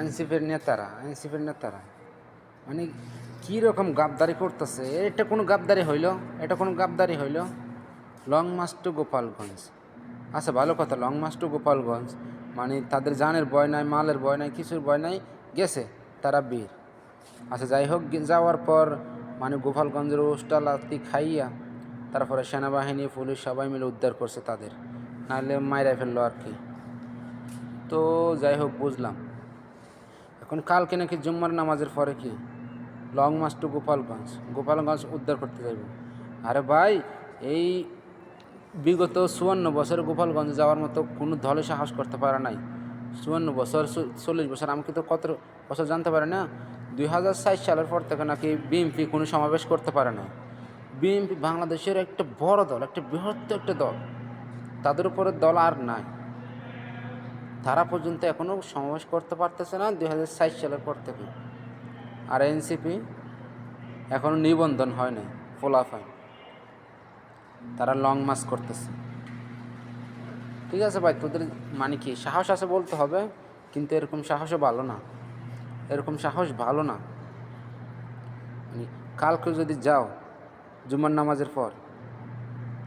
এনসিপির নেতারা মানে কীরকম গাদ্দারি করতেছে। এটা কোনো গাদ্দারি হইল? Long march to Gopalganj. আচ্ছা ভালো কথা, লং মার্চ টু গোপালগঞ্জ মানে তাদের জানের ভয় নাই, মালের ভয় নাই, কিছুর ভয় নাই, গেছে তারা বীর। আচ্ছা যাই হোক, যাওয়ার পর মানে গোপালগঞ্জের ওষ্টালাতি খাইয়া তারপরে সেনাবাহিনী পুলিশ সবাই মিলে উদ্ধার করছে তাদের, নাহলে মাইরা ফেললো আর কি। তো যাই হোক বুঝলাম। এখন কালকে নাকি জুম্মার নামাজের পরে কি লং মার্চ টু গোপালগঞ্জ উদ্ধার করতে যাইব। আরে ভাই, এই বিগত 54 বছর গোপালগঞ্জ যাওয়ার মতো কোনো দলে সাহস করতে পারে নাই। 54 বছর 40 বছর, আমাকে তো কত বছর জানতে পারে না। 2007 সালের পর থেকে নাকি বিএনপি কোনো সমাবেশ করতে পারে না। বিএনপি বাংলাদেশের একটা বড় দল, একটা বৃহত্তর একটা দল, তাদের উপরে দল আর নাই। তারা পর্যন্ত এখনও সমাবেশ করতে পারতেছে না 2007 সালের পর থেকে। আর এনসিপি এখনও নিবন্ধন হয় নাই, ফলাফল তারা লং মার্চ করতেছে। ঠিক আছে ভাই, তোদের মানে কি সাহস আছে বলতে হবে, কিন্তু এরকম সাহস ভালো না। মানে কালকে যদি যাও জুমার নামাজের পর,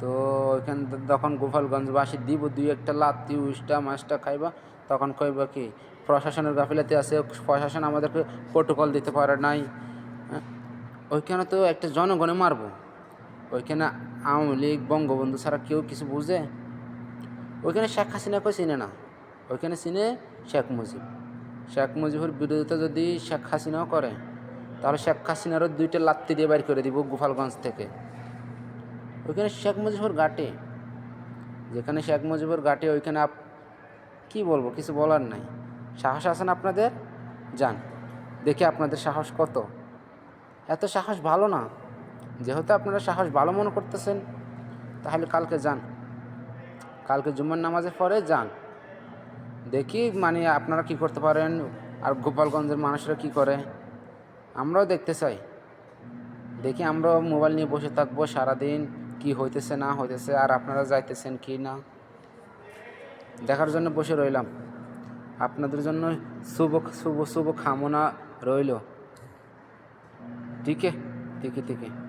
তো ওইখান তখন গোপালগঞ্জবাসী দিব 2-1 লাত্তি উষ্টা মাছটা খাইবা, তখন কইবা কি প্রশাসনের গাফিলাতি আছে, প্রশাসন আমাদেরকে প্রোটোকল দিতে পারে নাই। ওইখানে তো একটা জনগণে মারবো, ওইখানে আওয়ামী লীগ বঙ্গবন্ধু ছাড়া কেউ কিছু বুঝে? ওইখানে শেখ হাসিনাকেও চিনে না, ওইখানে চিনে শেখ মুজিবের বিরোধিতা যদি শেখ হাসিনাও করে, তাহলে শেখ হাসিনারও 2টা লাত্তি দিয়ে বাইর করে দিব গোপালগঞ্জ থেকে। ওইখানে শেখ মুজিবের ঘাটে, যেখানে শেখ মুজিবের ঘাটে, ওইখানে কি বলবো, কিছু বলার নাই। সাহস আছেন আপনাদের? যান, দেখি আপনাদের সাহস কত। এত সাহস ভালো না। যেহেতু আপনারা সাহস ভালো মনে করতেছেন, তাহলে কালকে যান, কালকে জুম্মার নামাজের পরে যান, দেখি মানে আপনারা কি করতে পারেন, আর গোপালগঞ্জের মানুষরা কি করে আমরাও দেখতে চাই। দেখি আমরাও মোবাইল নিয়ে বসে থাকবো সারাদিন, কি হইতেছে না হইতেছে, আর আপনারা যাইতেছেন কি না দেখার জন্য বসে রইলাম। আপনাদের জন্য শুভ কামনা রইল। ঠিক আছে।